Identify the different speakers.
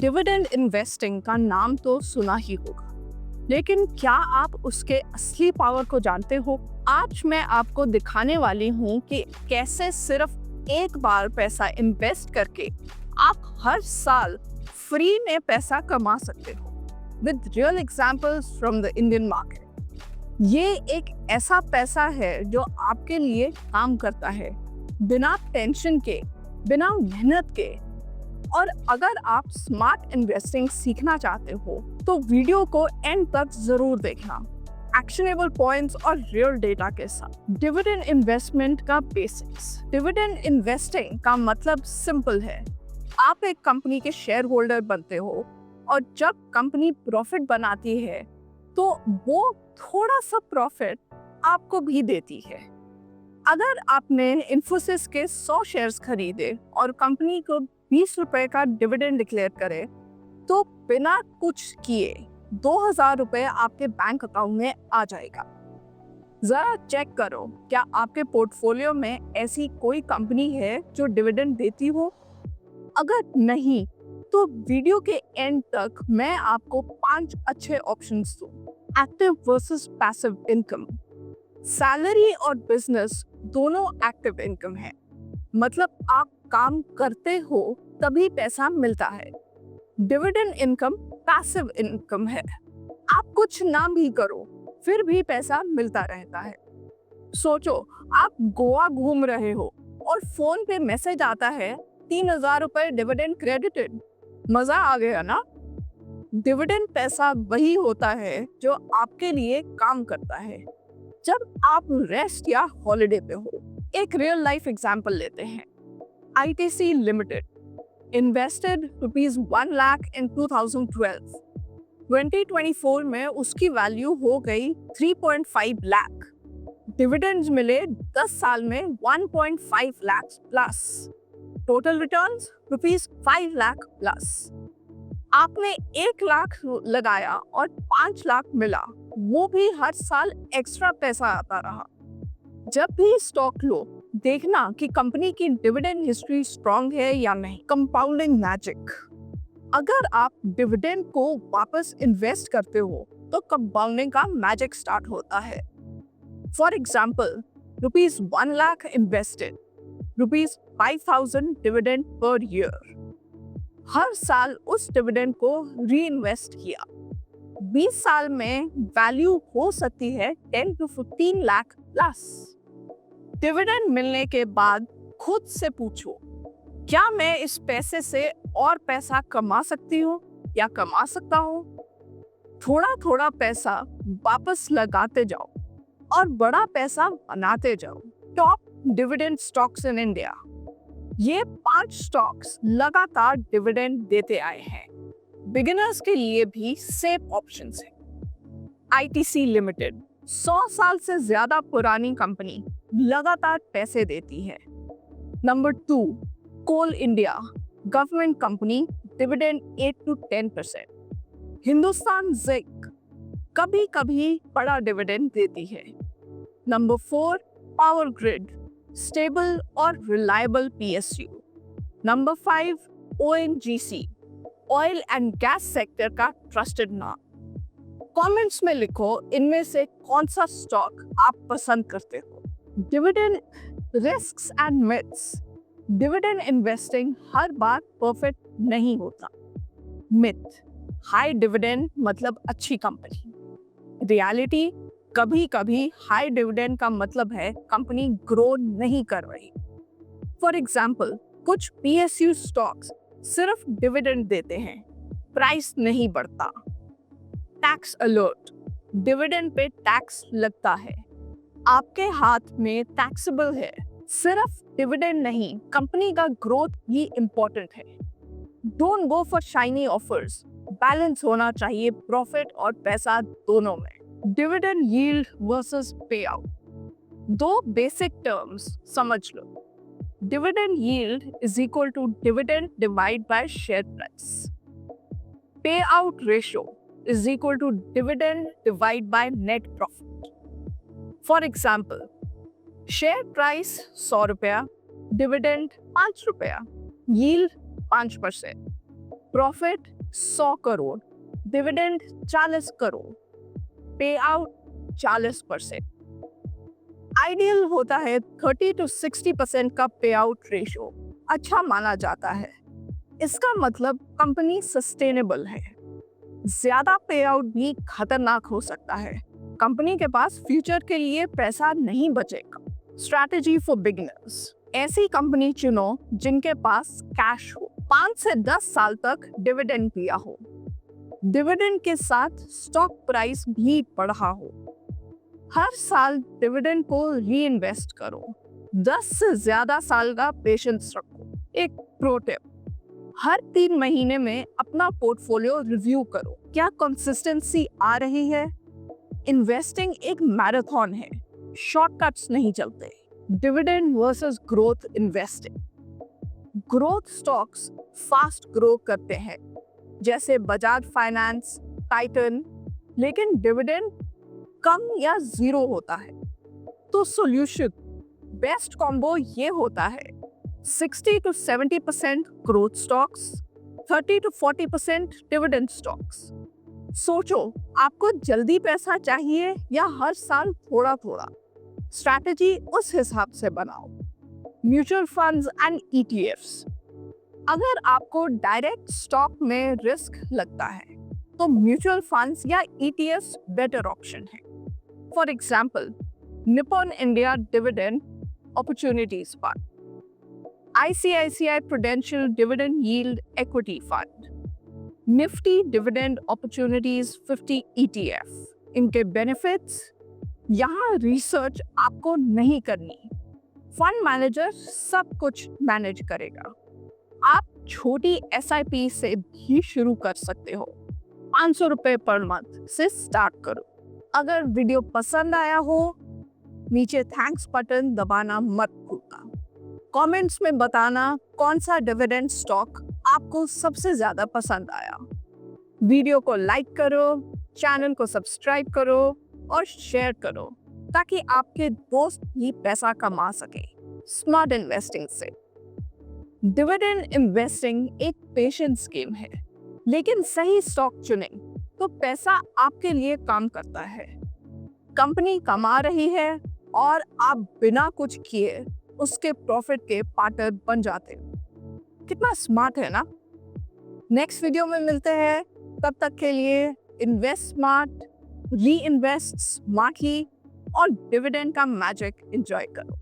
Speaker 1: Dividend investing का नाम तो सुना ही होगा, लेकिन क्या आप उसके असली पावर को जानते हो? आज मैं आपको दिखाने वाली हूँ कि कैसे सिर्फ एक बार पैसा इन्वेस्ट करके आप हर साल फ्री में पैसा कमा सकते हो with real examples from the Indian market. ये एक ऐसा पैसा है जो आपके लिए काम करता है बिना टेंशन के, बिना मेहनत के। और अगर आप स्मार्ट इन्वेस्टिंग सीखना चाहते हो तो वीडियो को एंड तक जरूर देखना, एक्शनेबल पॉइंट्स और रियल डेटा के साथ। डिविडेंड इन्वेस्टमेंट का बेसिक्स। डिविडेंड इन्वेस्टिंग का मतलब सिंपल है, आप एक कंपनी के शेयर होल्डर बनते हो और जब कंपनी प्रॉफिट बनाती है तो वो थोड़ा सा प्रॉफिट आपको भी देती है। अगर आपने इन्फोसिस के 100 शेयर्स खरीदे और कंपनी को 20 रुपए का डिविडेंड डिक्लेयर करे तो बिना कुछ किए 2000 रुपए आपके बैंक अकाउंट में आ जाएगा। जरा चेक करो, क्या आपके पोर्टफोलियो में ऐसी कोई कंपनी है जो डिविडेंड देती हो? अगर नहीं तो वीडियो के एंड तक मैं आपको 5 अच्छे ऑप्शंस दूं। Active versus passive income. Salary और बिजनेस दोनों एक्टिव इनकम है, मतलब आप काम करते हो तभी पैसा मिलता है। डिविडेंड इनकम पैसिव इनकम है, आप कुछ ना भी करो फिर भी पैसा मिलता रहता है। सोचो, आप गोवा घूम रहे हो और फोन पे मैसेज आता है 3000 रुपए डिविडेंड क्रेडिटेड। मजा आ गया ना? डिविडेंड पैसा वही होता है जो आपके लिए काम करता है जब आप रेस्ट या हॉलिडे पे हो। एक रियल लाइफ एग्जांपल लेते हैं। ITC लिमिटेड इन्वेस्टेड ₹1 लाख इन 2012। 2024 में उसकी वैल्यू हो गई 3.5 लाख। डिविडेंड्स मिले 10 साल में 1.5 lakh plus. Total returns ₹5 lakh plus. आपने 1 लाख लगाया और 5 लाख मिला, वो भी हर साल एक्स्ट्रा पैसा आता रहा। जब भी स्टॉक लो, देखना कि कंपनी की डिविडेंड हिस्ट्री स्ट्रॉन्ग है या नहीं। Compounding magic. अगर आप डिविडेंड को वापस इन्वेस्ट करते हो तो कंपाउंडिंग का मैजिक स्टार्ट होता है। For example, ₹1 lakh invested, ₹5,000 dividend per year. हर साल उस डिविडेंड को री इन्वेस्ट किया। 20 साल में वैल्यू हो सकती है 10 to 15 लाख प्लस। डिविडेंड मिलने के बाद खुद से पूछो, क्या मैं इस पैसे से और पैसा कमा सकती हूँ या कमा सकता हूँ? थोड़ा थोड़ा पैसा वापस लगाते जाओ और बड़ा पैसा बनाते जाओ। Top dividend stocks in India. ये 5 स्टॉक्स लगातार डिविडेंड देते आए हैं। बिगिनर्स के लिए भी सेफ ऑप्शंस हैं। ITC लिमिटेड 100 साल से ज्यादा पुरानी कंपनी, लगातार पैसे देती है। Number 2, coal India, government company, dividend 8 to 10%। Hindustan zinc कभी कभी बड़ा डिविडेंड देती है। नंबर 4, पावर ग्रिड, स्टेबल और reliable PSU। Number 5, ONGC, oil and gas sector का ट्रस्टेड नाम। कमेंट्स में लिखो इनमें से कौन सा स्टॉक आप पसंद करते हो। Dividend risks and myths. Dividend investing her bar perfect नहीं होता। मिथ, हाई डिविडेंड मतलब अच्छी कंपनी। रियलिटी, कभी कभी हाई डिविडेंड का मतलब है कंपनी ग्रो नहीं कर रही। फॉर एग्जाम्पल, कुछ PSU स्टॉक्स सिर्फ डिविडेंड देते हैं, प्राइस नहीं बढ़ता। Tax alert, dividend pay tax लगता है, आपके हाथ में टैक्सेबल है। सिर्फ डिविडेंड नहीं, कंपनी का ग्रोथ भी इम्पोर्टेंट है। Don't go for shiny offers, balance होना चाहिए प्रॉफिट और पैसा दोनों में। Dividend yield versus payout. 2 basic terms समझ लो। Dividend yield is equal to dividend divide by share price. Payout ratio is equal to dividend divide by net profit. For example, share price 100 रुपया, dividend 5 रुपया, yield 5%, profit 100 crore, dividend 40 crore, payout 40%। Ideal होता है 30 to 60% का पे out ratio अच्छा माना जाता है। इसका मतलब कंपनी सस्टेनेबल है। ज्यादा पे आउट भी खतरनाक हो सकता है। कंपनी के पास फ्यूचर के लिए पैसा नहीं बचेगा। स्ट्रैटेजी फॉर बिगिनर्स, ऐसी कंपनी चुनो जिनके पास कैश हो, 5 से 10 साल तक डिविडेंड दिया हो, डिविडेंड के साथ स्टॉक प्राइस भी बढ़ा हो, हर साल डिविडेंड को री-इन्वेस्ट करो, 10 से ज्यादा साल का पेशेंस रखो। एक प्रो टिप, हर 3 महीने में अपना पोर्टफोलियो रिव्यू करो, क्या कंसिस्टेंसी आ रही है। इन्वेस्टिंग एक मैराथन है, शॉर्टकट्स नहीं चलते। Dividend versus growth investing, growth stocks fast grow करते हैं जैसे बजाज फाइनेंस, टाइटन, लेकिन डिविडेंड कम या जीरो होता है। तो सॉल्यूशन, बेस्ट कॉम्बो ये होता है 60 to 70% growth stocks, 30 to 40% dividend stocks. सोचो, आपको जल्दी पैसा चाहिए या हर साल थोड़ा थोड़ा। स्ट्रैटेजी उस हिसाब से बनाओ। म्यूचुअल फंड्स एंड ईटीएफ्स, अगर आपको डायरेक्ट स्टॉक में रिस्क लगता है तो म्यूचुअल फंड्स या ईटीएफ्स बेटर ऑप्शन है। For example, Nippon India dividend opportunities fund, ICICI Prudential Dividend Yield Equity Fund, Nifty dividend opportunities 50 ETF। इनके बेनिफिट्स, यहाँ रिसर्च आपको नहीं करनी, फंड मैनेजर सब कुछ मैनेज करेगा। आप छोटी SIP से भी शुरू कर सकते हो, 500 रुपए पर मंथ से स्टार्ट करो। अगर वीडियो पसंद आया हो, नीचे थैंक्स बटन दबाना मत भूलना। कमेंट्स में बताना कौन सा डिविडेंड स्टॉक आपको सबसे ज्यादा पसंद आया। वीडियो को लाइक करो, चैनल को सब्सक्राइब करो और शेयर करो ताकि आपके दोस्त भी पैसा कमा सके स्मार्ट इन्वेस्टिंग से। डिविडेंड इन्वेस्टिंग एक पेशेंस गेम है, लेकिन सही स्टॉक चुनें तो पैसा आपके लिए काम करता है। कंपनी कमा रही है और आप बिना कुछ किए उसके प्रॉफिट के पार्टनर बन जाते हो। कितना स्मार्ट है ना। नेक्स्ट वीडियो में मिलते हैं, तब तक के लिए इन्वेस्ट स्मार्ट, री इन्वेस्ट स्मार्टली और डिविडेंड का मैजिक एंजॉय करो।